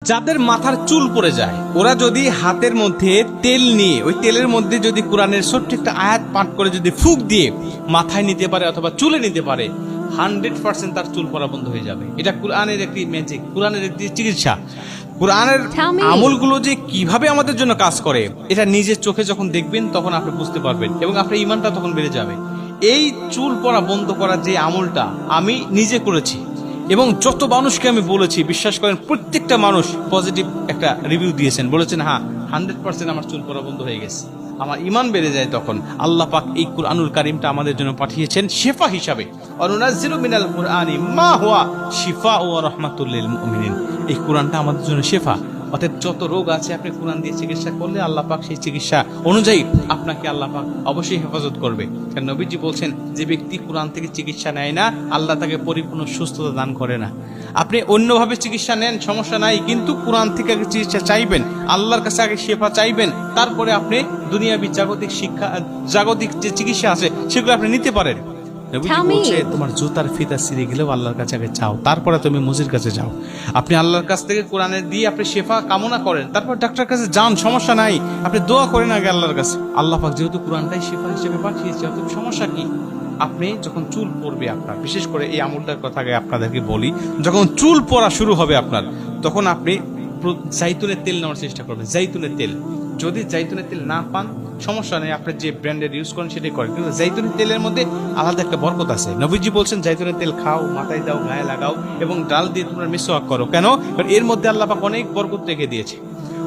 যাদের মাথার চুল পড়ে যায়, ওরা যদি হাতের মধ্যে তেল নিয়ে ওই তেলের মধ্যে যদি কোরআনের ছোট্ট একটা আয়াত পাঠ করে যদি ফুঁক দিয়ে মাথায় নিতে পারে অথবা চুলে নিতে পারে, 100% তার চুল পড়া বন্ধ হয়ে যাবে। এটা কোরআনের একটি ম্যাজিক, কোরআনের একটি চিকিৎসা। কোরআনের আমলগুলো যে কিভাবে আমাদের জন্য কাজ করে এটা নিজের চোখে যখন দেখবেন তখন আপনি বুঝতে পারবেন এবং আপনার ঈমানটা তখন বেড়ে যাবে। এই চুল পড়া বন্ধ করার যে আমলটা আমি নিজে করেছি এবং যত মানুষকে আমি বলেছি, বিশ্বাস করেন প্রত্যেকটা মানুষ পজিটিভ একটা রিভিউ দিয়েছেন, বলেছেন হ্যাঁ 100% আমার চুল পড়া বন্ধ হয়ে গেছে, আমার ঈমান বেড়ে যায়। তখন আল্লাহ পাক এই কুরআনুল কারীমটা আমাদের জন্য পাঠিয়েছেন শিফা হিসাবে। অনুনাজ্জিলু মিনাল কুরআনি মা হুয়া শিফাউ ওয়া রাহমাতুল লিল মুমিনিন। এই কোরআনটা আমাদের জন্য শিফা। অতএব যত রোগ আছে আপনি কোরআন দিয়ে চিকিৎসা করলে আল্লাহ পাক সেই চিকিৎসা অনুযায়ী আপনাকে আল্লাহ পাক অবশ্যই হেফাজত করবে। কারণ নবীজি বলছেন, যে ব্যক্তি কোরআন থেকে চিকিৎসা নেয় না আল্লাহ তাকে পরিপূর্ণ সুস্থতা দান করে না। আপনি অন্যভাবে চিকিৎসা নেন, সমস্যা নাই, কিন্তু কোরআন থেকে আগে চিকিৎসা চাইবেন, আল্লাহর কাছে আগে শেফা চাইবেন, তারপরে আপনি দুনিয়াবি জাগতিক শিক্ষা, জাগতিক যে চিকিৎসা আছে সেগুলো আপনি নিতে পারেন। নবীজি বলছে, তোমার জুতার ফিতা ছিঁড়ে গেলেও আল্লাহর কাছে আগে চাও, তারপরে তুমি মুজির কাছে যাও। আপনি আল্লাহর কাছ থেকে কোরআনের দিয়ে আপনি শেফা কামনা করেন, তারপর ডাক্তার কাছে যান, সমস্যা নাই, আপনি দোয়া করেন আগে আল্লাহর কাছে। আল্লাহ পাক যেহেতু কোরআনটাই শেফা হিসেবে পাঠিয়েছে, অত সমস্যা কি? আপনি যখন চুল পড়বে আপনার, বিশেষ করে এই আমলটার কথা আগে আপনাদেরকে বলি, যখন চুল পড়া শুরু হবে আপনার, তখন আপনি জাইতুনের তেল নেওয়ার চেষ্টা করবেন। জাইতুনের তেল, যদি জাইতুনের তেল না পান সমস্যা নেই, আপনি যে ব্র্যান্ডের ইউজ করেন সেটাই করেন, কিন্তু জাইতুনের তেলের মধ্যে আলাদা একটা বরকত আছে। নবীজি বলছেন, জাইতুনের তেল খাও, মাথায় দাও, গায়ে লাগাও এবং ডাল দিয়ে তোমরা মিসওয়াক করো। কেন? কারণ এর মধ্যে আল্লাহ পাক অনেক বরকত রেখে দিয়েছে।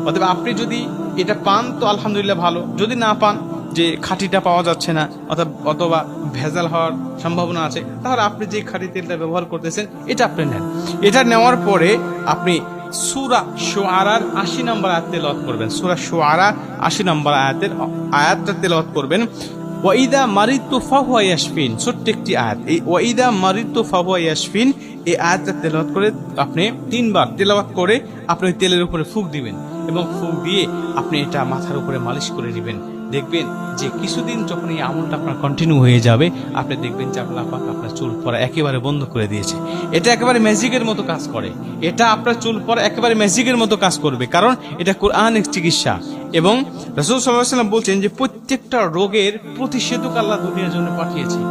অতএব আপনি যদি এটা পান তো আলহামদুলিল্লাহ ভালো, যদি না পান, যে খাঁটিটা পাওয়া যাচ্ছে না অথবা ভেজাল হওয়ার সম্ভাবনা আছে, তাহলে আপনি যে খাঁটি তেলটা ব্যবহার করতেছেন এটা আপনি নেন। এটা নেওয়ার পরে আপনি সূরা শুআরার 80 নম্বর আয়াত তেলাওয়াত করবেন। সূরা শুআরা 80 নম্বর আয়াতটা তেলাওয়াত করবেন। ওয়াইদা মারিতু ফাহুয়া ইয়াশফিন, ছোট্ট একটি আয়াত। এই ওয়াইদা মারিতু ফাহুয়া ইয়াশফিন এই আয়াতটা তেলাওয়াত করে আপনি 3 বার তেলাওয়াত করে আপনি ওই তেলের উপরে ফুঁক দিবেন এবং ফুঁক দিয়ে আপনি এটা মাথার উপরে মালিশ করে দিবেন। দেখবেন যে কিছুদিন যখন এই আমলটা আপনার কন্টিনিউ হয়ে যাবে, আপনি দেখবেন যে আল্লাহ পাক আপনার চুল পড়া একেবারে বন্ধ করে দিয়েছে। এটা একেবারে ম্যাজিকের মতো কাজ করে। এটা আপনার চুল পড়া একেবারে ম্যাজিকের মতো কাজ করবে, কারণ এটা কোরআনের চিকিৎসা। এবং রাসূল সাল্লাল্লাহু আলাইহি ওয়াসাল্লাম বলছেন যে প্রত্যেকটা রোগের প্রতিষেধক আল্লাহ দুনিয়ার জন্য পাঠিয়েছে।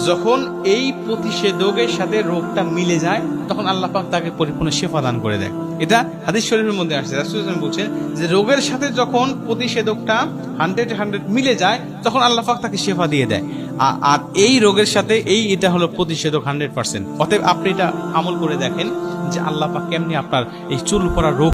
যখন এই প্রতিষেধকের সাথে রোগটা মিলে যায় তখন আল্লাহ পাক তাকে পরিপূর্ণ শিফা দান করে দেয়। এটা হাদিস শরীফের মধ্যে আসছে। রাসূল সাল্লাল্লাহু আলাইহি ওয়াসাল্লাম বলছেন যে রোগের সাথে যখন প্রতিষেধকটা 100 মিলে যায় তখন আল্লাহ পাক তাকে শিফা দিয়ে দেয়। আর এই রোগের সাথে এটা হলো প্রতিষেধক 100%। অতএব আপনি এটা আমল করে দেখেন যে আল্লাহ পাক কেমনি আপনার এই চুল পড়া রোগ